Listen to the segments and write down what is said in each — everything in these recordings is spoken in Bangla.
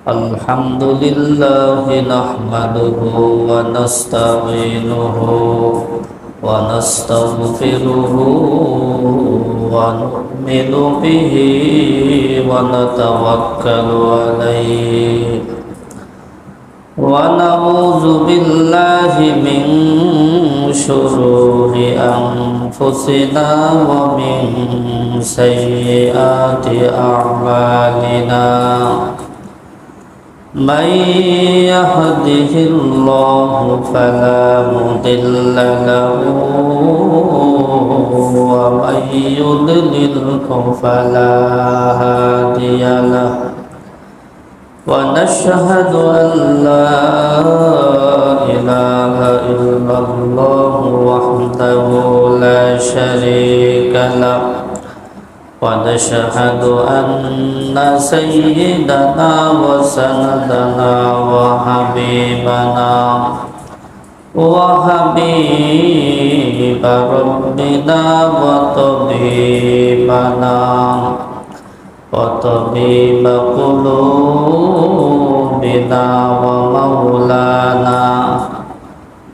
الحمد لله نحمده ونستعينه ونستغفره ونؤمن به ونتوكل عليه ونعوذ بالله من شرور أنفسنا ومن سيئات أعمالنا من يهده الله فلا مضل له ومن يضلله فلا هادي له ونشهد أن لا إله إلا الله وحده لا شريك له ونشهد أن سيدنا وسندنا وحبيب ربنا وطبيب قلوبنا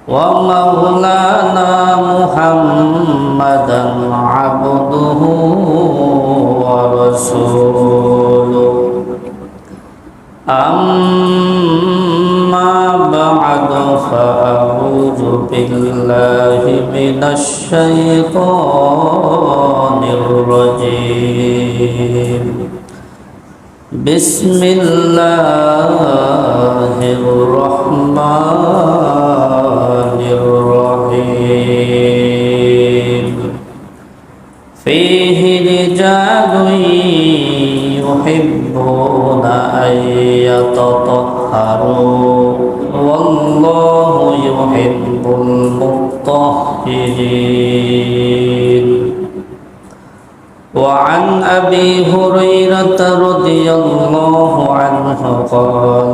ومولانا محمدا عبده ورسوله أما بعد فأعوذ بالله من الشيطان الرجيم بسم الله الرحمن الرحيم فيه رجال يحبون أن يتطهروا والله يحب المطهرين وعن أبي هريرة رضي الله عنه قال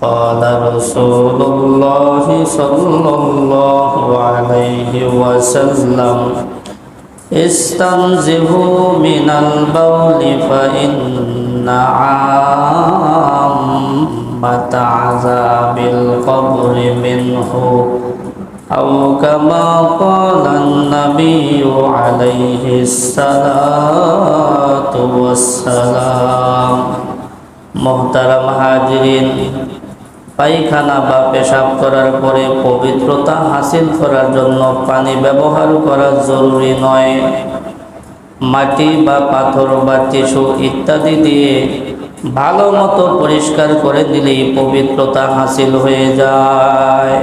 قال رسول الله صلى الله عليه وسلم استنزهوا من البول فإن عامة عذاب القبر منه أو كما قال النبي عليه الصلاة والسلام محترم হাজিরিন পায়খানা বা পেশাব করার পরে পবিত্রতা হাসিল করার জন্য পানি ব্যবহার করা জরুরি নয়। মাটি বা পাথর বা টিস্যু ইত্যাদি দিয়ে ভালো মতো পরিষ্কার করে দিলেই পবিত্রতা হাসিল হয়ে যায়।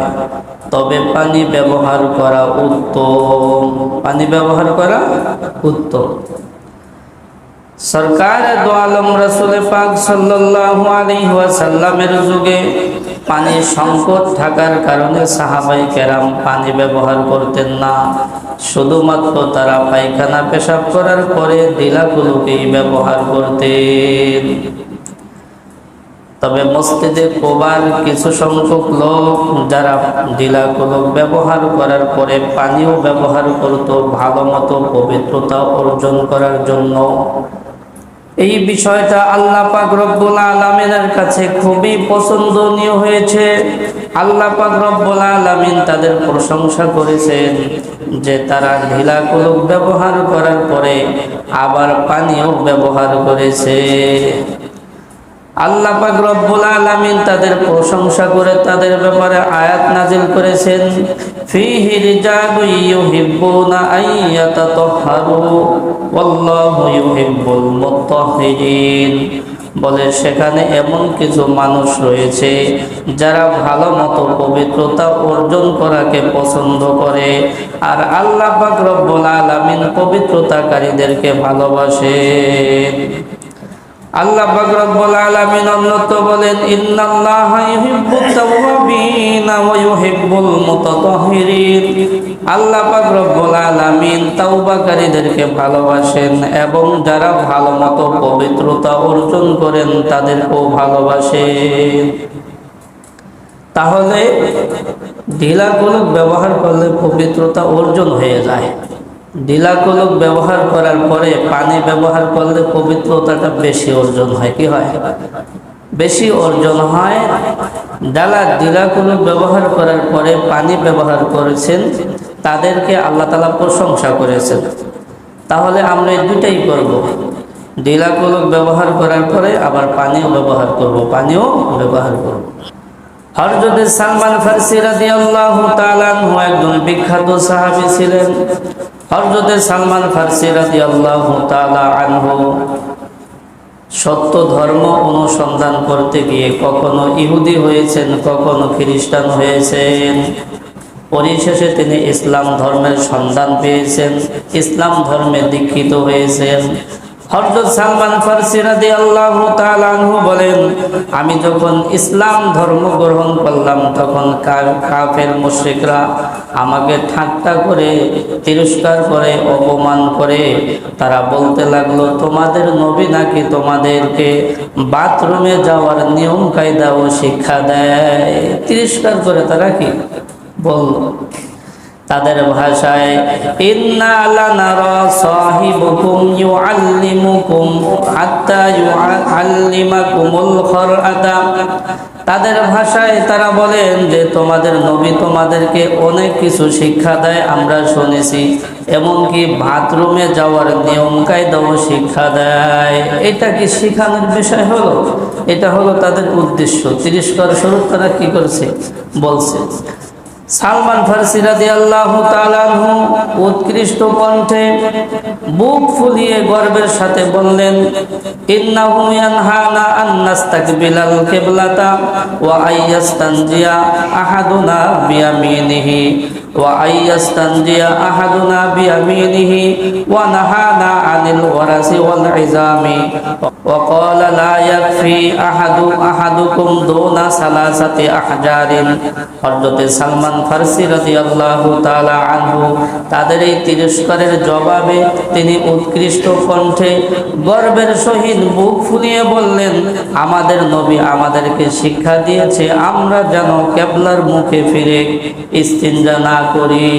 তবে পানি ব্যবহার করা উত্তম। সরকার দো আলম রাসূল পাক সাল্লাল্লাহু আলাইহি ওয়াসাল্লামের যুগে পানির সংকট থাকার কারণে সাহাবায়ে কেরাম পানি ব্যবহার করতেন না, শুধুমাত্র তারা পায়খানা পেশাব করার পরে দিলাগুলোকেই ব্যবহার করতেন। তবে মসজিদে কুবার কিছু সংখ্যক লোক যারা দিলাকুলক ব্যবহার করার পরে পানিও ব্যবহার করত ভালো মতো পবিত্রতা অর্জন করার জন্য। এই বিষয়টা আল্লাহ পাক রব্বুল আলামিনের কাছে খুবই পছন্দনীয় হয়েছে। আল্লাহ পাক রব্বুল আলামিন তাদের প্রশংসা করেছেন যে তারা ঢিলাকুলক ব্যবহার করার পরে আবার পানিও ব্যবহার করেছে। আল্লাহ পাক রব্বুল আলামিন তাদের প্রশংসা করে তাদের ব্যাপারে আয়াত নাজিল করেছেন ফীহি রিজালুন ইউহিব্বুনা আন ইয়াতাতাহহারু ওয়াল্লাহু ইউহিব্বুল মুত্তাহহিরিন। বলে সেখানে এমন কিছু মানুষ রয়েছে যারা ভালো মতো পবিত্রতা অর্জন করাকে পছন্দ করে, আর আল্লাহ পাক রব্বুল আলামিন পবিত্রতাকারীদেরকে ভালোবাসেন। আল্লাহ পাক রব্বুল আলামিন অন্যত্র বলেন ইন্নাল্লাহা ইউহিব্বুত তাওয়াবিনা ওয়া ইউহিব্বুল মুতাতাহহিরিন। আল্লাহ পাক রব্বুল আলামিন তাওবাকারীদেরকে ভালোবাসেন এবং যারা ভালোমতো পবিত্রতা অর্জন করেন তাদেরকেও ভালোবাসেন। তাহলে ঢিলা কলক ব্যবহার করলে পবিত্রতা অর্জন হয়ে যায়। ঢিলা কলক ব্যবহার করার পরে পানি ব্যবহার করলে পবিত্রতাটা বেশি অর্জন হয়। কি হয়? বেশি অর্জন হয়। দিলাকুলুক ব্যবহার করার পরে পানি ব্যবহার করেছেন, তাদেরকে আল্লাহ তাআলা প্রশংসা করেছেন। তাহলে আমরা এই দুটাই করব, দিলাকুলুক ব্যবহার করার পরে আবার পানিও ব্যবহার করব। হযরত সালমান ফারসি রাদিয়াল্লাহু তাআলা আনহু একজন বিখ্যাত সাহাবী ছিলেন। হযরত সালমান ফারসি রাদিয়াল্লাহু তাআলা আনহু সত্য ধর্ম অনুসন্ধান করতে গিয়ে কখনো ইহুদি হয়েছেন, কখনো খ্রিস্টান হয়েছেন। পরিশেষে তিনি ইসলাম ধর্মের সন্ধান পেয়েছেন, ইসলাম ধর্মে দীক্ষিত হয়েছেন। হযরত সালমান ফারসি রাদিয়াল্লাহু তাআলা আনহু বলেন, আমি যখন ইসলাম ধর্ম গ্রহণ করলাম তখন কাফের মুশরিকরা আমাকে ঠাট্টা করে, তিরস্কার করে, অপমান করে তারা বলতে লাগলো, তোমাদের নবী নাকি তোমাদেরকে বাথরুমে যাওয়ার নিয়ম কায়দাও শিক্ষা দেয়। তিরস্কার করে তারা কি বলল তাদের ভাষায়, ইন্না লানারা সাহিবুকুম ইউআল্লিমুকুম হাত্তা ইউআল্লিমাকুমুল খরআতা। তাদের ভাষায় তারা বলেন যে তোমাদের নবী তোমাদেরকে অনেক কিছু শিক্ষা দেয়, আমরা শুনেছি, এমনকি বাথরুমে যাওয়ার নিয়ম কায়দাও শিক্ষা দেয়। এটা কি শিখানোর বিষয় হলো? এটা হলো তাদের উদ্দেশ্য। তিরস্কার স্বরূপ তারা কি করছে বলছে। সালমান ফারসি রাদিয়াল্লাহু তাআলা আনহু উৎকৃষ্ট কণ্ঠে বুক ফুলিয়ে গর্বের সাথে বললেন, ইন্নাহু ইয়ানহানা আন নাস্তাকবিলাল কিবলাতা ওয়া আইয়াস্তানজিয়া আহাদুনা বিয়ামিনিহি ওয়া আইয়াস্তানজিয়া আহাদুনা বিয়ামিনিহি ওয়া নাহানা আনিল ওয়ারাসি ওয়াল ইজামি ওয়া ক্বালা লা ইয়াকফি আহাদুকুম দুনা সালাসাতি আহজারিন। হযরত সালমান ফারসি রাদিয়াল্লাহু তাআলা আনহু তাদের এই তিরস্কারের জবাবে তিনি উৎকৃষ্ট কণ্ঠে গর্বের সহিত বুক ফুলিয়ে বললেন, আমাদের নবী আমাদেরকে শিক্ষা দিয়েছে আমরা যেন কিবলার মুখে ফিরে ইস্তিনজা না করি,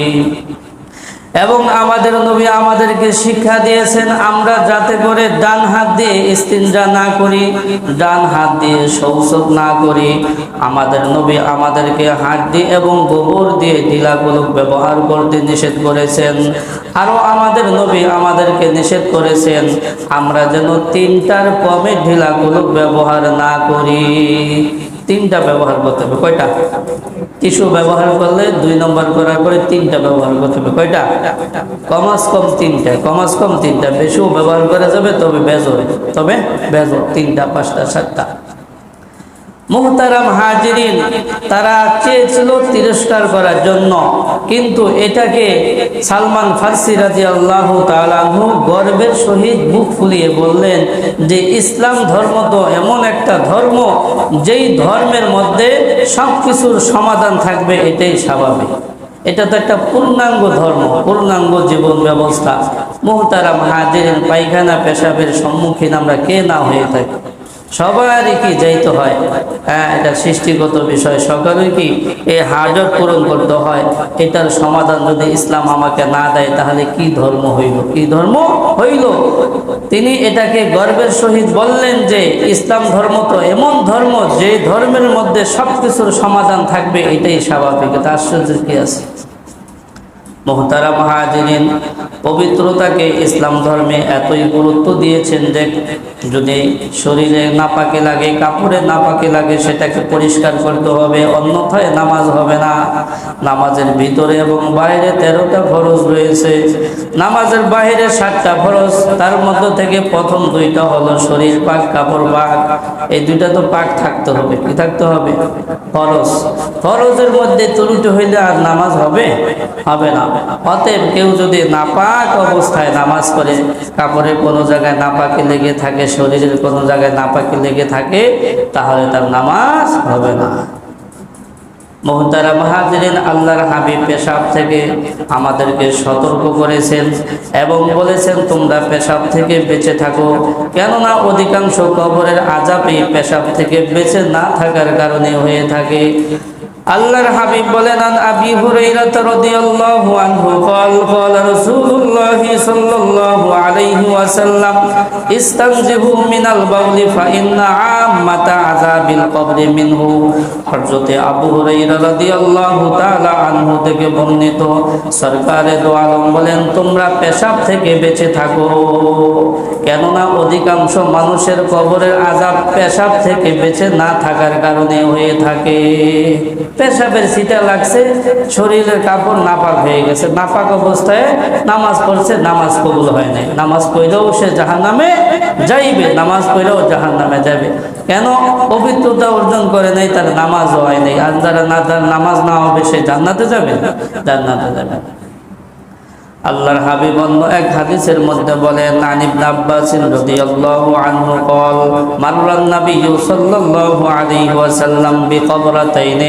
এবং আমাদের নবী আমাদেরকে শিক্ষা দিয়েছেন আমরা যাতে করে ডান হাত দিয়ে ইস্তিনজা না করি, ডান হাত দিয়ে শৌচক না করি। আমাদের নবী আমাদেরকে হাড্ডি এবং গোবর দিয়ে ঢিলাগুলোক ব্যবহার করতে নিষেধ করেছেন। আরও আমাদের নবী আমাদেরকে নিষেধ করেছেন আমরা যেন তিনটার কমে ঢিলাগুলোক ব্যবহার না করি। তিনটা ব্যবহার করতে হবে। কয়টা? টিস্যু ব্যবহার করলে 2 নম্বর করার পরে 3টা ব্যবহার করতে হবে। কয়টা? কমাস কম 3টা, কমাস কম 3টা। বেশিও ব্যবহার করা যাবে, তবে বেজর, 3টা, 5টা, 7টা। মুহতারাম হাজিরিন, তারা চেয়েছিল তিরস্কার করার জন্য, কিন্তু এটাকে সালমান ফারসি রাদিয়াল্লাহু তাআলা আনহু গর্বের সহিত বুক ফুলিয়ে বললেন যে ইসলাম ধর্ম তো এমন একটা ধর্ম যেই ধর্মের মধ্যে সব কিছুর সমাধান থাকবে, এটাই স্বাভাবিক। এটা তো একটা পূর্ণাঙ্গ ধর্ম, পূর্ণাঙ্গ জীবন ব্যবস্থা। মুহতারাম হাজিরিন, পায়খানা পেশাবের সম্মুখীন আমরা কে না হয়ে থাকি? সবারই কি যাইতে হয়? হ্যাঁ, এটা সৃষ্টিগত বিষয়। সকালে কি এই হাজত পূরণ করতে হয়। এটার সমাধান যদি ইসলাম আমাকে না দেয় তাহলে কি ধর্ম হইল? কি ধর্ম হইল? তিনি এটাকে গর্বের সহিত বললেন যে ইসলাম ধর্ম তো এমন ধর্ম যে ধর্মের মধ্যে সব কিছুর সমাধান থাকবে, এটাই স্বাভাবিক। এটা আশ্চর্যের কি আছে? মুহতারাম হাজিরিন, পবিত্রতাকে ইসলাম ধর্মে এতই গুরুত্ব দিয়েছেন যে যদি শরীরে নাপাকি লাগে, কাপড়ে নাপাকি লাগে, সেটাকে পরিষ্কার করতে হবে, অন্যথায় নামাজ হবে না। নামাজের ভিতরে এবং বাইরে 13টা ফরজ রয়েছে। নামাজের বাইরে 7টা ফরজ, তার মধ্য থেকে প্রথম 2টা হলো শরীর পাক, কাপড় পাক। এই 2টা তো পাক থাকতে হবে। কি থাকতে হবে? ফরজ। ফরজের মধ্যে ত্রুটি হইলে আর নামাজ হবে? হবে না। অতএব কেউ যদি নাপাক অবস্থায় নামাজ পড়ে, কাপড়ের কোনো জায়গায় নাপাকি লেগে থাকে, শরীরের কোনো জায়গায় নাপাকি লেগে থাকে, তাহলে তার নামাজ হবে না। মুহতারাম হাজিরিন, আল্লাহর হাবিব পেশাব থেকে আমাদেরকে সতর্ক করেছেন এবং বলেছেন তোমরা পেশাব থেকে বেঁচে থাকো, কেননা অধিকাংশ কবরের আযাব এই পেশাব থেকে বেঁচে না থাকার কারণে হয়ে থাকে। আল্লাহর হাবিব বলেন, আন আবি হুরায়রা রাদিয়াল্লাহু আনহু قال قال رسول الله صلى الله عليه وسلم استنزهوا من البول فإن عامة عذاب القبر منه। হযরত আবু হুরায়রা রাদিয়াল্লাহু তাআলা আনহু থেকে বর্ণিত, সরকারে দো আলম বলেন, তোমরা পেশাব থেকে বেঁচে থাকো, কেননা অধিকাংশ মানুষের কবরের আযাব পেশাব থেকে বেঁচে না থাকার কারণে হয়ে থাকে। পেশাবের ছিটা লাগছে, শরীরের কাপড় নাপাক হয়ে গেছে, নাপাক অবস্থায় নামাজ পড়ছে, নামাজ কবুল হয় নাই, নামাজ পড়লেও সে জাহান্নামে যাইবে, নামাজ পড়লেও জাহান্নামে যাবে। কেন? পবিত্রতা অর্জন করে নাই, তার নামাজও হয় নাই। আর যারা নামাজ না হবে সে জান্নাতে যাবে, জান্নাতে যাবে। আল্লাহর হাবিব অন্য এক হাদিসের মধ্যে বলেন, আন ইবনে আব্বাস রাদিয়াল্লাহু আনহু قال مر النبي صلى الله عليه وسلم بقبرتين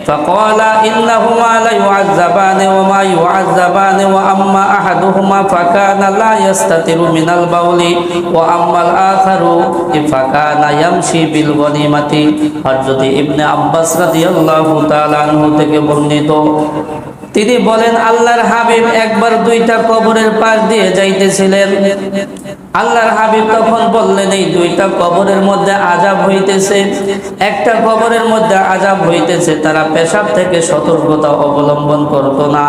فقال إنهما ليعذبان وما يعذبان وأما أحدهما فكان لا يستتر من البول وأما الآخر فكان يمشي بالغنيمة। হযরত ইবনে আব্বাস রাদিয়াল্লাহু তাআলা আনহু থেকে বর্ণিত, তিনি বলেন, আল্লাহর হাবিব একবার দুইটা কবরের পাশ দিয়ে যাইতেছিলেন। আল্লাহর হাবিব তখন বললেন, এই দুইটা কবরের মধ্যে আযাব হইতেছে। একটা কবরের মধ্যে আযাব হইতেছে, তারা পেশাব থেকে সতর্কতা অবলম্বন করত না।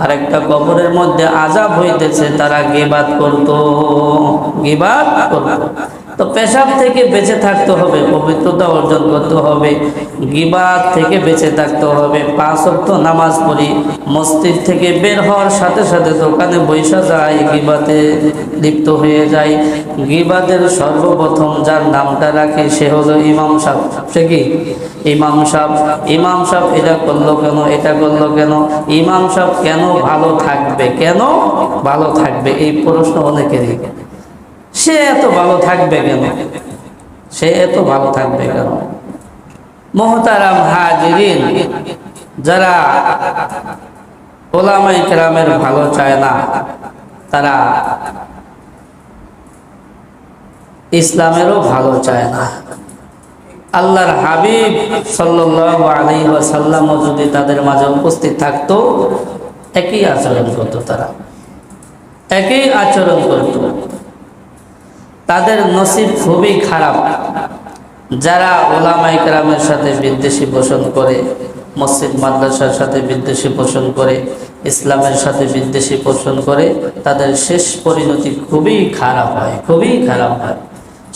আর একটা কবরের মধ্যে আযাব হইতেছে, তারা গীবাত করত, গীবাত করত। তো পেশাব থেকে বেঁচে থাকতে হবে, পবিত্রতা অর্জন করতে হবে, গীবাত থেকে বেঁচে থাকতে হবে। 5 ওয়াক্ত নামাজ পড়ি, মসজিদ থেকে বের হওয়ার সাথে সাথে দোকানে বৈশা যায়, গীবাতে লিপ্ত হয়ে যায়। গীবাতের সর্বপ্রথম যার নামটা রাখে সে হলো ইমাম সাহেব। সে কি? ইমাম সাহেব। ইমাম সাহেব এটা করলো কেন, এটা করলো কেন, ইমাম সাহেব কেন ভালো থাকবে, কেন ভালো থাকবে, এই প্রশ্ন অনেকেরই। সে এত ভালো থাকবে কেন, সে এত ভালো থাকবে কেন? মুহতারাম হাজিরিন, যারা উলামায়ে কেরামের ভালো চায় না, তারা ইসলামেরও ভালো চায় না। আল্লাহর হাবিব সাল্লাল্লাহু আলাইহি ওয়াসাল্লামও যদি তাদের মাঝে উপস্থিত থাকতো, একই আচরণ করত, তারা একই আচরণ করত। তাদের নসিব খুবই খারাপ, যারা উলামায়ে কেরামের সাথে বিদ্বেষী পোষণ করে, মসজিদ মাদ্রাসার সাথে বিদ্বেষী পোষণ করে, ইসলামের সাথে বিদ্বেষী পোষণ করে, তাদের শেষ পরিণতি খুবই খারাপ হয়, খুবই খারাপ হয়।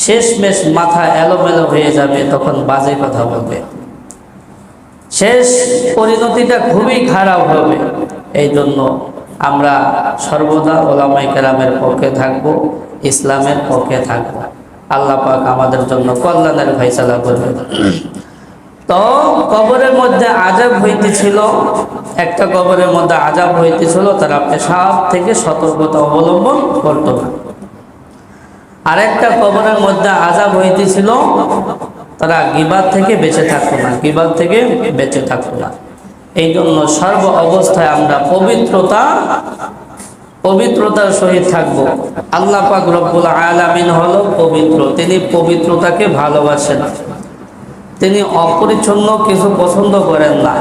শেষমেশ মাথা এলোমেলো হয়ে যাবে, তখন বাজে কথা বলবে, শেষ পরিণতিটা খুবই খারাপ হবে। এই জন্য আমরা সর্বদা উলামায়ে কেরামের পক্ষে থাকব, ইসলামের পক্ষে থাকব। আল্লাহ পাক আমাদের জন্য কল্যাণের ফয়সালা করবেন। তো কবরের মধ্যে আযাব হইতেছিল, একটা কবরের মধ্যে আযাব হইতেছিল, তারা পেশাব থেকে সতর্কতা অবলম্বন করত না। আরেকটা কবরের মধ্যে আযাব হইতেছিল, তারা গীবাত থেকে বেঁচে থাকতো না, গীবাত থেকে বেঁচে থাকতো না। এই জন্য সর্ব অবস্থায় আমরা পবিত্রতার সহিত থাকব। আল্লাহ পাক রব্বুল আলামিন হলো পবিত্র, তিনি পবিত্রতাকে ভালোবাসেন, তিনি অপরিচ্ছন্ন কিছু পছন্দ করেন না।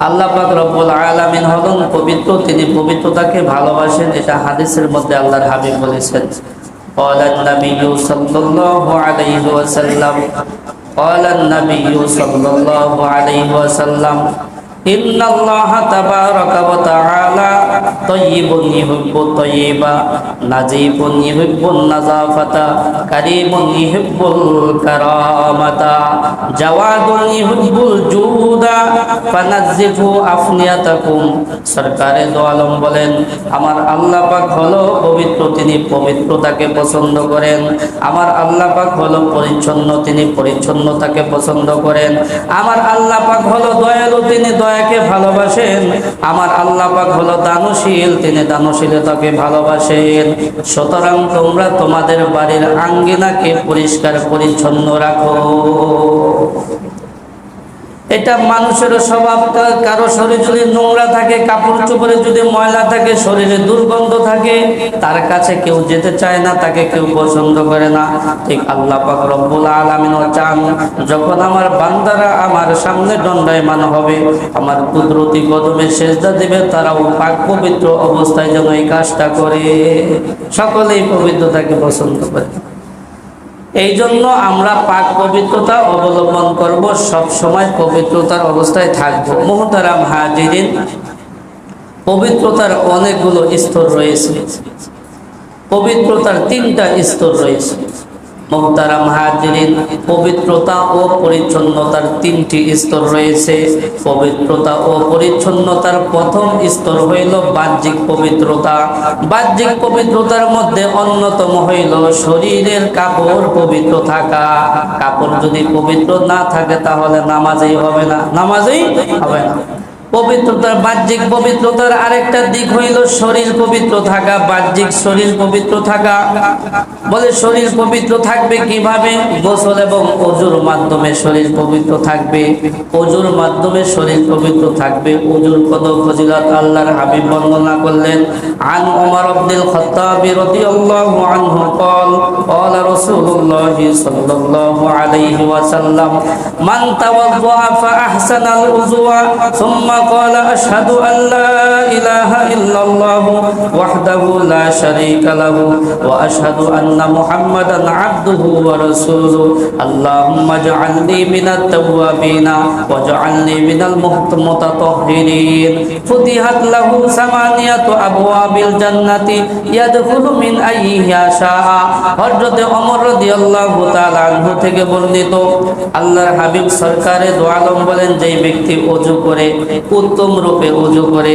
আল্লাহ পাক রব্বুল আলামিন হলেন পবিত্র, তিনি পবিত্রতাকে ভালোবাসেন। এটা হাদিসের মধ্যে আল্লাহর হাবিব বলেছেন, قال النبي صلى الله عليه وسلم قال النبي صلى الله عليه وسلم إن الله تبارك وتعالى طيب يحب الطيب نظيف يحب النظافة كريم يحب الكرامة جواد يحب الجود فنزفوا أفنيتكم। সরকারে দো আলম বলেন, আমার আল্লাহ পাক হলো পবিত্র, তিনি পবিত্রতাকে পছন্দ করেন। আমার আল্লাহ পাক হলো পরিচ্ছন্ন, তিনি পরিচ্ছন্নতাকে পছন্দ করেন। আমার আল্লাহ পাক হলো দয়ালু, তিনি দয়াকে ভালোবাসেন। আমার আল্লাহ পাক হলো দানশীল, তিনি দানশীলতাকে ভালোবাসেন। সুতরাং তোমরা তোমাদের বাড়ির আঙ্গিনাকে পরিষ্কার পরিচ্ছন্ন রাখো। এটা মানুষের স্বভাব। কারো শরীর যদি নোংরা থাকে, কাপড় চোপড়ে যদি ময়লা থাকে, শরীরে দুর্গন্ধ থাকে, তার কাছে কেউ যেতে চায় না, তাকে কেউ পছন্দ করে না। ঠিক আল্লাহ পাক রব্বুল আলামিনও চান যখন আমার বান্দারা আমার সামনে দণ্ডায়মান হবে, আমার কুদরতি কদমে সেজদা দিবে, তারাও পাক পবিত্র অবস্থায় যেন এই কাজটা করে। সকলেই পবিত্রতাকে পছন্দ করে। এই জন্য আমরা পাক পবিত্রতা অবলম্বন করব, সব সময় পবিত্রতার অবস্থায় থাকব। মুহতারাম হাজিরিন, পবিত্রতার অনেকগুলো স্তর রয়েছে। পবিত্রতার 3টা স্তর রয়েছে। মুহতারাম হাজিরিন, পবিত্রতা ও পরিচ্ছন্নতার 3টি স্তর রয়েছে। পবিত্রতা ও পরিচ্ছন্নতার প্রথম স্তর হইল বাহ্যিক পবিত্রতা। বাহ্যিক পবিত্রতার মধ্যে অন্যতম হইল শরীরের কাপড় পবিত্র থাকা। কাপড় যদি পবিত্র না থাকে তাহলে নামাজই হবে না, নামাজই হবে না। পবিত্রতার বাহ্যিক পবিত্রতার আরেকটা দিক হইল শরীর পবিত্র থাকা। বাহ্যিক শরীর পবিত্র থাকা, বলে শরীর পবিত্র থাকবে কিভাবে? গোসল এবং ওযুর মাধ্যমে শরীর পবিত্র থাকবে। ওযুর মাধ্যমে শরীর পবিত্র থাকবে। ওযুর কত ফজিলত আল্লাহর হাবিব বর্ণনা করলেন। আন ওমর ইবনুল খাত্তাব রাদিয়াল্লাহু আনহু قال قال رسول الله صلى الله عليه وسلم من توضأ فأحسن الوضوء ثم قال أشهد أن لا إله إلا الله وحده لا شريك له وأشهد أن محمدا عبده ورسوله اللهم اجعلني من التوابين واجعلني من المتطهرين فتحت له 8 أبواب الجنة يدخل من أيها شاء। হযরত ওমর রাদিয়াল্লাহু তাআলা আনহু থেকে বর্ণিত, আল্লাহর হাবিব সরকারে দো আলম বলেন, যেই ব্যক্তি ওযু করে, উত্তম রূপে ওযু করে,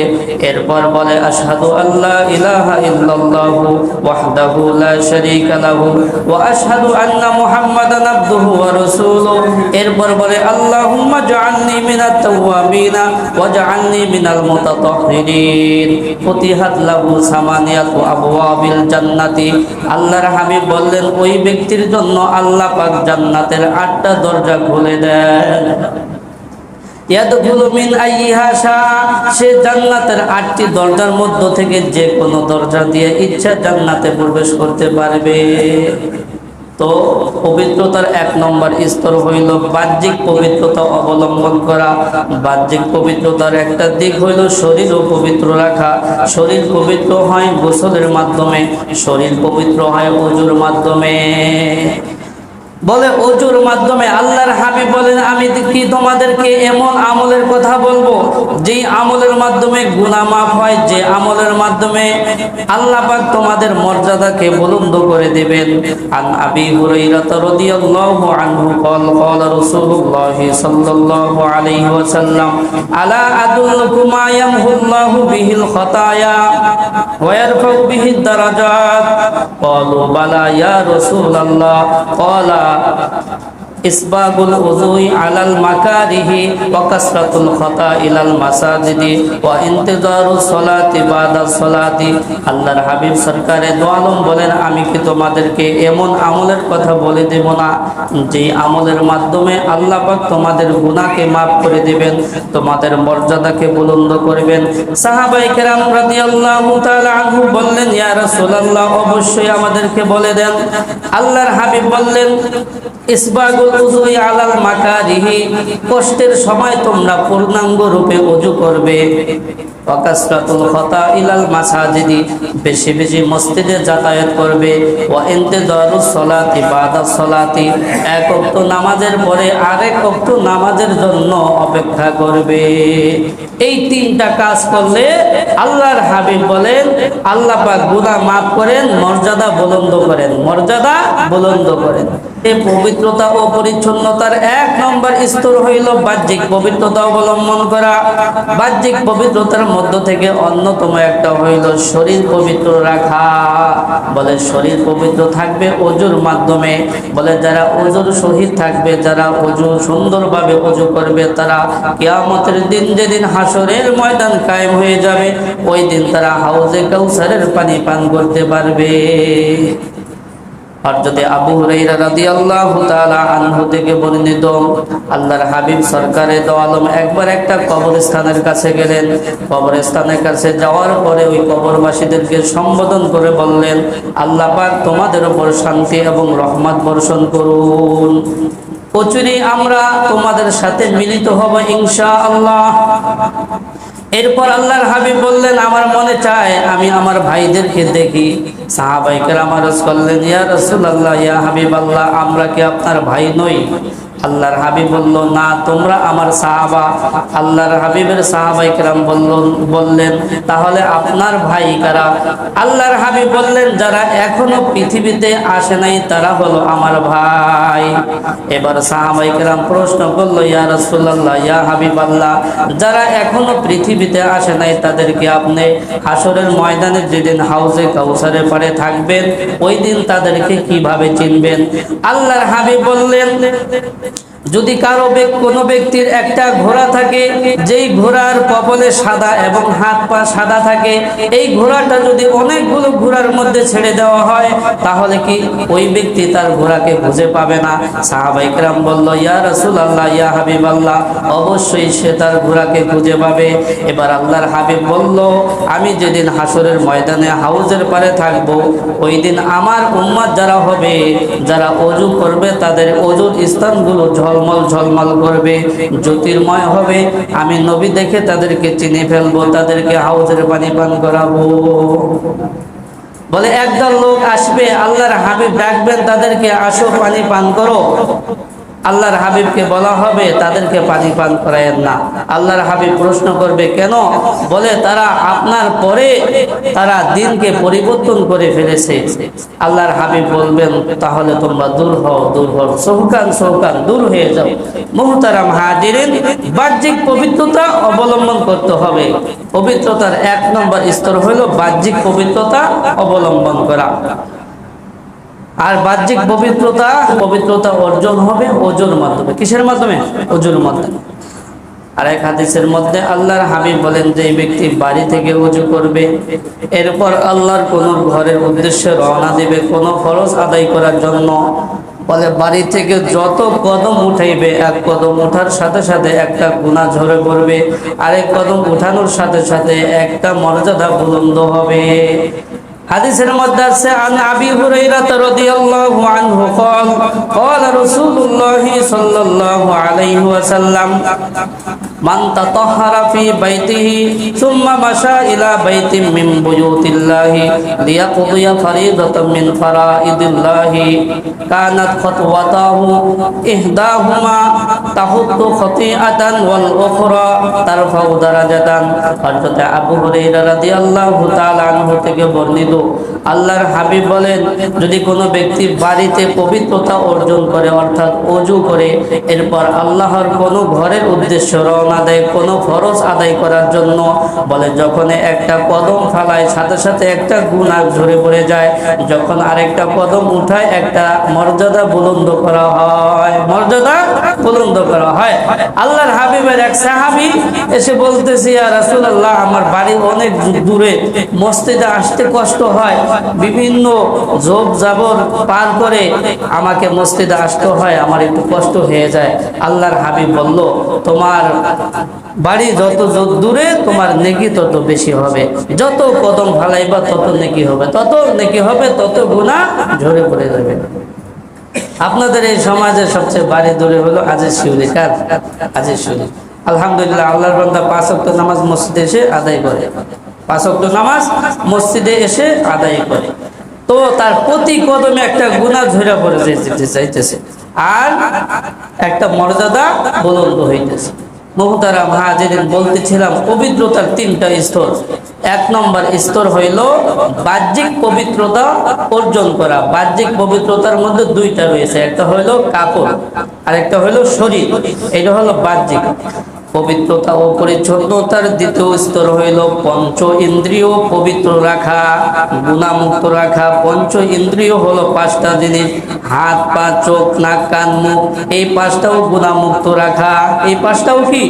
এরপর বলে আশহাদু আল্লা ইলাহা ইল্লাল্লাহু ওয়াহদাহু লা শারীকা লাহু ওয়া আশহাদু আন্না মুহাম্মাদান আবদুহু ওয়া রাসূলুহু, এরপর বলে আল্লাহুম্মা জাআলনি মিনাত তাওয়াবিনা ওয়াজআলনি মিনাল মুতাতাহহিরিন ফুতিহাত লাহু 8 আবওয়াবিল জান্নাতি। আল্লাহর হাবিব বললেন, ওই ব্যক্তির জন্য আল্লাহ পাক জান্নাতের 8টা দরজা খুলে দেন। ইয়াদখুলু মিন আইয়িহা শা, সে জান্নাতের 8টি দরজার মধ্য থেকে যে কোনো দরজা দিয়ে ইচ্ছা জান্নাতে প্রবেশ করতে পারবে। তো পবিত্রতার 1 নম্বর স্তর হইল বাহ্যিক পবিত্রতা অবলম্বন করা। বাহ্যিক পবিত্রতার একটা দিক হইল শরীরও পবিত্র রাখা। শরীর পবিত্র হয় গোসলের মাধ্যমে, শরীর পবিত্র হয় ওযুর মাধ্যমে। বলে ওযুর মাধ্যমে আল্লাহর হাবিব বলেন, আমি কি তোমাদেরকে এমন আমলের কথা বলবো যেই আমলের মাধ্যমে গুনাহ মাফ হয়, যে আমলের মাধ্যমে আল্লাহ পাক তোমাদের মর্যাদাকে বুলন্দ করে দিবেন। আন আবি হুরায়রা রাদিয়াল্লাহু আনহু قال قال رسول الله صلى الله عليه وسلم الا ادلكم ما يمحو الله به الخطايا ويرفع به الدرجات قالوا بلى يا رسول الله قال ইসবাগুল উযুই আলাল মাকারিহি ওয়া কাসরাতুল খাতা ইলাল মাসাজিদি ওয়া ইন্তিজারুস সালাতি বাদাস সালাতি। আল্লাহর হাবিব সরকারে দো আলম বলেন, আমি কি তোমাদেরকে এমন আমলের কথা বলে দেব না যে আমলের মাধ্যমে আল্লাহ পাক তোমাদের গুনাহকে maaf করে দিবেন, তোমাদের মর্যাদাকে বুলন্দ করবেন। সাহাবায়ে কেরাম রাদিয়াল্লাহু তাআলা আনহু বললেন, ইয়া রাসূলুল্লাহ, অবশ্যই আমাদেরকে বলে দেন। আল্লাহর হাবিব বললেন, ইসবাগুল উযুই আলাল মাকারিহি, কষ্টের সময় তোমরা পূর্ণাঙ্গ রূপে ওযু করবে। ওয়া কাসরাতুল খাতা ইলাল মাসাজিদি, বেশি বেশি মসজিদে যাতায়াত করবে। ওয়া ইন্তিজারুস সালাতি বাদাস সালাতি, এক ওয়াক্ত নামাজের পরে আরেক ওয়াক্ত নামাজের জন্য অপেক্ষা করবে। এই 3টা কাজ করলে আল্লাহর হাবিব বলেন আল্লাহ পাক গুনাহ maaf করেন, মর্যাদা বুলন্দ করেন, মর্যাদা বুলন্দ করেন। এই পবিত্রতা ও পরিচ্ছন্নতার 1 নম্বর স্তর হইল বাহ্যিক পবিত্রতা অবলম্বন করা। বাহ্যিক পবিত্রতার মধ্য থেকে অন্যতম একটা হইল শরীর পবিত্র রাখা। বলে শরীর পবিত্র থাকবে ওযুর মাধ্যমে। বলে যারা ওযুর সহিত থাকবে, যারা ওযু সুন্দরভাবে ওযু করবে, তারা কিয়ামতের দিন, যেদিন হাসরের ময়দান কায়েম হয়ে যাবে, ওই দিন তারা হাউজে কাউসারের পানি পান করতে পারবে। আর যদি আবু হুরায়রা রাদিয়াল্লাহু তাআলা আনহু থেকে বর্ণিত, আল্লাহর হাবিব সরকারে দো আলম একবার একটা কবরস্থানের কাছে গেলেন। কবরস্থানের কাছে যাওয়ার পরে ওই কবরবাসীদেরকে সম্বোধন করে বললেন, আল্লাহ পাক তোমাদের উপর শান্তি এবং রহমত বর্ষণ করুন, অচিরেই আমরা তোমাদের সাথে মিলিত হব ইনশাআল্লাহ। এরপর আল্লাহর হাবিব বললেন, আমার মনে চায় আমি আমার ভাইদেরকে দেখি। সাহাবায়ে কেরাম আরজ করলেন, ইয়া রাসূলুল্লাহ, ইয়া হাবিবাল্লাহ, আমরা কি আপনার ভাই নই? আল্লাহর হাবিব বলল, না, তোমরা আমার সাহাবা। আল্লাহর হাবিবের সাহাবায়ে কেরাম বললেন, তাহলে আপনার ভাই কারা? আল্লাহর হাবিব বললেন, যারা এখনো পৃথিবীতে আসে নাই তারা হলো আমার ভাই। এবার সাহাবায়ে কেরাম প্রশ্ন করলো, ইয়া রাসূলুল্লাহ, ইয়া হাবিবাল্লাহ, যারা এখনো পৃথিবীতে আসে নাই তাদেরকে আপনি হাসরের ময়দানে যেদিন হাউজে কাউসারের পারে থাকবেন ওই দিন তাদেরকে কিভাবে চিনবেন? আল্লাহর হাবিব বললেন, যদি কোনো ব্যক্তির একটা ঘোড়া থাকে, যেই ঘোড়ার কপালে সাদা এবং হাত পা সাদা থাকে, এই ঘোড়াটা যদি অনেকগুলো ঘোড়ার মধ্যে ছেড়ে দেওয়া হয় তাহলে কি ওই ব্যক্তি তার ঘোড়াকে খুঁজে পাবে না? সাহাবায়ে কেরাম বলল, ইয়া রাসূলুল্লাহ, ইয়া হাবিবাল্লাহ, অবশ্যই সে তার ঘোড়াকে খুঁজে পাবে। এবার আল্লাহর হাবিব বলল, আমি যেদিন হাসরের ময়দানে হাউজের পারে থাকব ওই দিন আমার উম্মত যারা হবে, যারা ওযু করবে, তাদের ওযুর স্থানগুলো ঝলমল ঝলমল করবে, জ্যোতির্ময় হবে। আমি নবী দেখে তাদেরকে চিনে ফেলবো, তাদেরকে হাউজের পানি পান করাবো। বলে একদল লোক আসবে, আল্লাহর হাবিব ডাকবেন তাদেরকে, আসো পানি পান করো। আল্লাহর হাবিবকে বলা হবে তাদেরকে পানি পান করায়েন না। আল্লাহর হাবিব প্রশ্ন করবে, কেন? বলে তারা আপনার পরে তারা দিনকে পরিবর্তন করে ফেলেছে। আল্লাহর হাবিব বলবেন, তাহলে তোমরা দূর হও, দূর হও, সৌকান সৌকান, দূর হয়ে যাও। মুহতারাম হাজিরিন, বাহ্যিক পবিত্রতা অবলম্বন করতে হবে। পবিত্রতার 1 নম্বর স্তর হলো বাহ্যিক পবিত্রতা অবলম্বন করা। আর বাহ্যিক পবিত্রতা অর্জন হবে ওযুর মাধ্যমে। কিসের মাধ্যমে? ওযুর মাধ্যমে। আর এক হাদিসের মধ্যে আল্লাহর হাবিব বলেন, যে ব্যক্তি বাড়ি থেকে ওযু করবে, এরপর আল্লাহর কোন ঘরের উদ্দেশ্যে রওনা দেবে কোন ফরজ আদায় করার জন্য, বলে বাড়ি থেকে যত কদম উঠাইবে, 1 কদম উঠার সাথে সাথে একটা গুনাহ ঝরে পড়বে, আরেক কদম উঠানোর সাথে সাথে একটা মর্যাদা বুলন্দ হবে। হাদিসের মধ্যে আছে, আন আবি হুরায়রা রাদিয়াল্লাহু আনহু قال قال رسول الله صلى الله عليه وسلم من تطهر في بيته ثم مشى إلى بيت من بيوت الله ليقضي فريضة من فرائض الله كانت خطوته إحداهما تحط خطيئة والأخرى ترفع درجة। হযরত আবু হুরায়রা রাদিয়াল্লাহু তাআলা আনহু থেকে বর্ণিত, আল্লাহর হাবিব বলেন, যদি কোনো ব্যক্তি বাড়িতে পবিত্রতা অর্জন করে, অর্থাৎ ওযু করে, এরপর আল্লাহর কোনো ঘরের উদ্দেশ্যে রওনা দেয় কোনো ফরজ আদায় করার জন্য, বলে যখন একটা কদম ফেলায় সাথে সাথে একটা গুনাহ ঝরে পড়ে যায়, যখন আরেকটা কদম উঠায় একটা মর্যাদা বুলন্দ করা হয়, মর্যাদা বুলন্দ করা হয়। আল্লাহর হাবিবের এক সাহাবী এসে বলতেছে, ইয়া রাসূলুল্লাহ, আমার বাড়ি অনেক দূরে, মসজিদে আসতে কষ্ট হয়, বিভিন্ন ঝোপ জাবর পার করে আমাকে মসজিদে আসতে হয়, আমার একটু কষ্ট হয়ে যায়। আল্লাহর হাবিব বলল, তোমার বাড়ি যত দূরে তোমার নেকি তত বেশি হবে, যত কদম ফালাইবা তত নেকি হবে, তত গুনাহ ঝরে পড়ে যাবে। আপনাদের এই সমাজের সবচেয়ে বাড়ি দূরে হলো আজিজ শিউলি। কার? আজিজ শিউলি। আলহামদুলিল্লাহ, আল্লাহর বান্দা 5 ওয়াক্ত নামাজ মসজিদে এসে আদায় করে, 5 ওয়াক্ত নামাজ মসজিদে এসে আদায় করে, তো তার প্রতি কদমে একটা গুনাহ ঝরে পড়ে যাইতেছে আর একটা মর্যাদা বুলন্দ হইতেছে। মুহতারাম হাজিরিন, বলতেছিলাম পবিত্রতার 3টা স্তর। 1 নম্বর স্তর হইল বাহ্যিক পবিত্রতা অর্জন করা। বাহ্যিক পবিত্রতার মধ্যে 2টা রয়েছে, একটা হইল কাপড় আর একটা হইল শরীর, এটা হলো বাহ্যিক। পবিত্রতা ও পরিচ্ছন্নতার দ্বিতীয় স্তর হইল পঞ্চ ইন্দ্রিয় পবিত্র রাখা, গুণামুক্ত রাখা। পঞ্চ ইন্দ্রিয় হলো পাঁচটা জিনিস, হাত, পা, চোখ, নাক, কান, মুখ। এই পাঁচটাও গুণামুক্ত রাখা, এই পাঁচটাও কি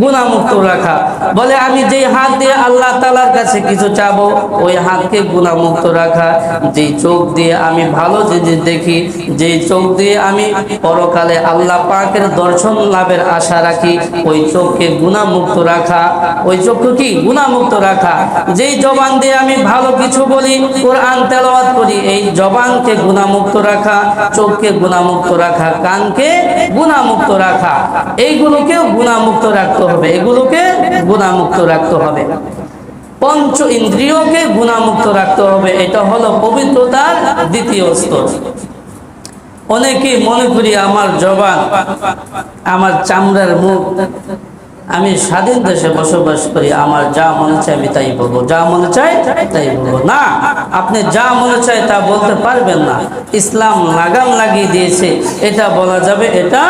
গুণামুক্ত রাখা। বলে আমি যেই হাত দিয়ে আল্লাহ তাআলার কাছে কিছু চাবো, ওই হাতকে গুণামুক্ত রাখা। যেই চোখ দিয়ে আমি ভালো জিনিস দেখি, যেই চোখ দিয়ে আমি পরকালে আল্লাহ পাকের দর্শন লাভের আশা রাখি, ওই চোখকে গুণামুক্ত রাখা, ওই চোখকে কি গুণামুক্ত রাখা। যেই জবান দিয়ে আমি ভালো কিছু বলি, কোরআন তেলাওয়াত করি, এই জবানকে গুণামুক্ত রাখা, চোখকে গুণামুক্ত রাখা, কানকে গুণামুক্ত রাখা। এইগুলোকেও গুণামুক্ত রাখতে হবে, এগুলোকে গুণামুক্ত রাখতে হবে। পঞ্চ ইন্দ্রিয়কে গুণামুক্ত রাখতে হবে। এটা হলো পবিত্রতার দ্বিতীয় স্তর। অনেকেই মনে করি আমার জবান, আমার চামড়ার মুখ, আমি স্বাধীন দেশে বসবাস করি, আমার যা মনে চায় আমি তাই বলবো, যা মনে চায় তাই বলবো। না, আপনি যা মনে চায় তা বলতে পারবেন না। ইসলাম লাগাম লাগিয়ে দিয়েছে, এটা বলা যাবে, এটা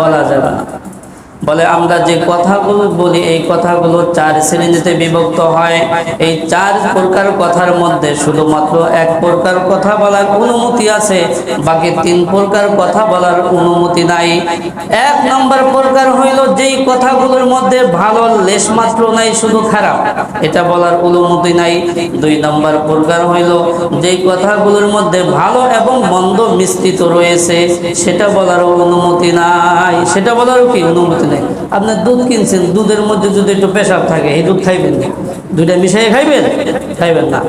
বলা যাবে না। বলে আমরা যে কথাগুলো বলি, এই কথাগুলো চার শ্রেণীতে বিভক্ত হয়। এই চার প্রকার কথার মধ্যে শুধুমাত্র এক প্রকার কথা বলার অনুমতি আছে, বাকি তিন প্রকার কথা বলার অনুমতি নাই। এক নম্বর প্রকার হইল যেই কথাগুলোর মধ্যে ভালো লেশমাত্র নাই, শুধু খারাপ, এটা বলার অনুমতি নাই। দুই নম্বর প্রকার হইল যেই কথাগুলোর মধ্যে ভালো এবং মন্দ মিশ্রিত রয়েছে, সেটা বলার অনুমতি নাই, সেটা বলারও কি অনুমতি নাই। আপনি দুধ কিনছেন, দুধের মধ্যে যদি একটু পেশাব থাকে, এই দুধ খাইবেন না? দুইটা মিশিয়ে খাইবেন? খাইবেন না।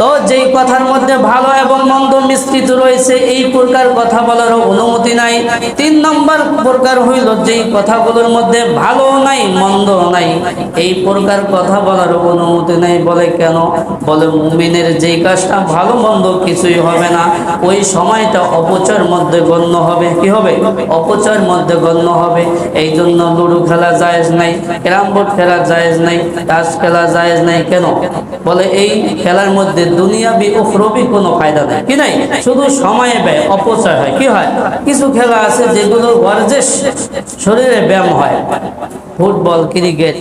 তো যেই কথার মধ্যে ভালো এবং মন্দ মিশ্রিত রয়েছে, এই প্রকার কথা বলার অনুমতি নাই। তিন নম্বর প্রকার হইল যেই কথাগুলোর মধ্যে ভালো নাই মন্দ নাই, এই প্রকার কথা বলার অনুমতি নাই। বলে কেন? বলে মুমিনের যেই কাজটা ভালো মন্দ কিছুই হবে না, ওই সময়টা অপচয়ের মধ্যে গণ্য হবে। কি হবে? অপচয়ের মধ্যে গণ্য হবে। এই জন্য লুডো খেলা জায়েজ নাই, ক্যারাম বোর্ড খেলা জায়েজ নাই, তাস খেলা জায়েজ নাই। কেন? বলে এই খেলার মধ্যে দুনিয়াবি উখরবি কোনো ফায়দা নাই। কি নাই? শুধু সময় ব্যয়, অপচয় হয়। কি হয়? কিছু খেলা আছে যেগুলো ওয়ার্জেস, শরীরে ব্যায়াম হয়। ফুটবল, ক্রিকেট,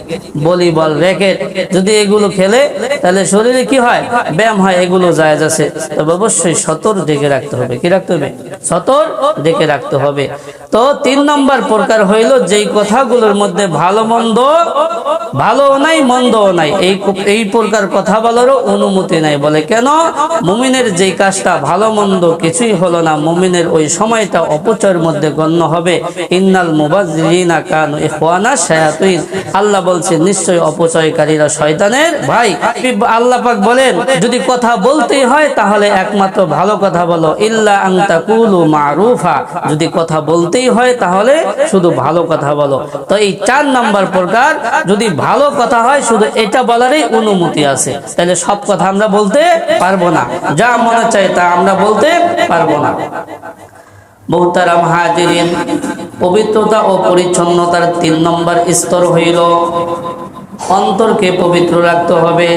ভলিবল, র্যাকেট, যদি এগুলো খেলে তাহলে শরীরে কি হয়? ব্যায়াম হয়। এগুলো জায়েজ আছে, তবে অবশ্যই সতর ডেকে রাখতে হবে। কি রাখতে হবে? সতর ডেকে রাখতে হবে। তো তিন নম্বর প্রকার হইল যেই কথাগুলোর মধ্যে ভালো মন্দ, ভালো নাই মন্দ নাই, এই প্রকার কথা বলারও অনুমতি নাই। বলে কেন? মুমিনের যেই কাজটা ভালো মন্দ কিছুই হলো না, মুমিনের ওই সময়টা অপচয়ের মধ্যে গণ্য হবে। ইন্নাল মুবাজ্জিরিনা কানু ইখওয়ানা শায়াতিন, আল্লাহ বলছেন নিশ্চয় অপচয়কারীরা শয়তানের ভাই। আল্লাহ পাক বলেন যদি কথা বলতেই হয় তাহলে একমাত্র ভালো কথা বলো, ইল্লা আন তাকুলু মারুফা, যদি কথা বলতেই হয় তাহলে শুধু ভালো কথা বলো। তো এই চার নাম্বার প্রকার, যদি ভালো কথা হয় শুধু এটা বলারই অনুমতি আছে, তাহলে সব কথা আমরা বলতে পারবো না, যা মনে চায় তা আমরা বলতে পারবো না। মুহতারাম হাজিরিন, পবিত্রতা ও পরিচ্ছন্নতার তিন নম্বর স্তর হইল অন্তরকে পবিত্র রাখতে হবে,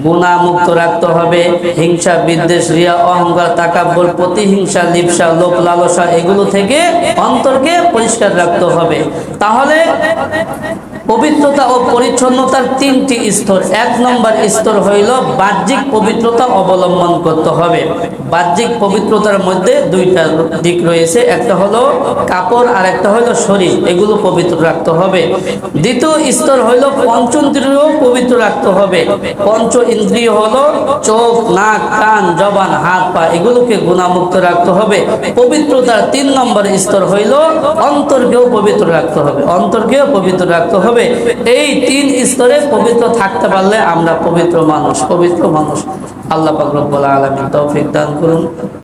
গুনাহমুক্ত রাখতে হবে। হিংসা, বিদ্বেষ, রিয়া, অহংকার, তাকাব্বুর, প্রতিহিংসা, লিপ্সা, লোভ লালসা, এগুলো থেকে অন্তরকে পরিষ্কার রাখতে হবে। তাহলে পবিত্রতা ও পরিচ্ছন্নতার তিনটি স্তর। এক নম্বর স্তর হইল বাহ্যিক পবিত্রতা অবলম্বন করতে হবে। বাহ্যিক পবিত্রতার মধ্যে দুইটা দিক রয়েছে, একটা হলো কাপড় আর একটা হলো শরীর, এগুলো পবিত্র রাখতে হবে। দ্বিতীয় স্তর হইল পঞ্চ ইন্দ্রিয় পবিত্র রাখতে হবে। পঞ্চ ইন্দ্রিয় হলো চোখ, নাক, কান, জবান, হাত, পা, এগুলোকে গুণামুক্ত রাখতে হবে। পবিত্রতার তিন নম্বর স্তর হইল অন্তরকেও পবিত্র রাখতে হবে, অন্তরকেও পবিত্র রাখতে হবে। এই তিন স্তরে পবিত্র থাকতে পারলে আমরা পবিত্র মানুষ, পবিত্র মানুষ। আল্লাহ পাক রব্বুল আলামিন তৌফিক দান করুন।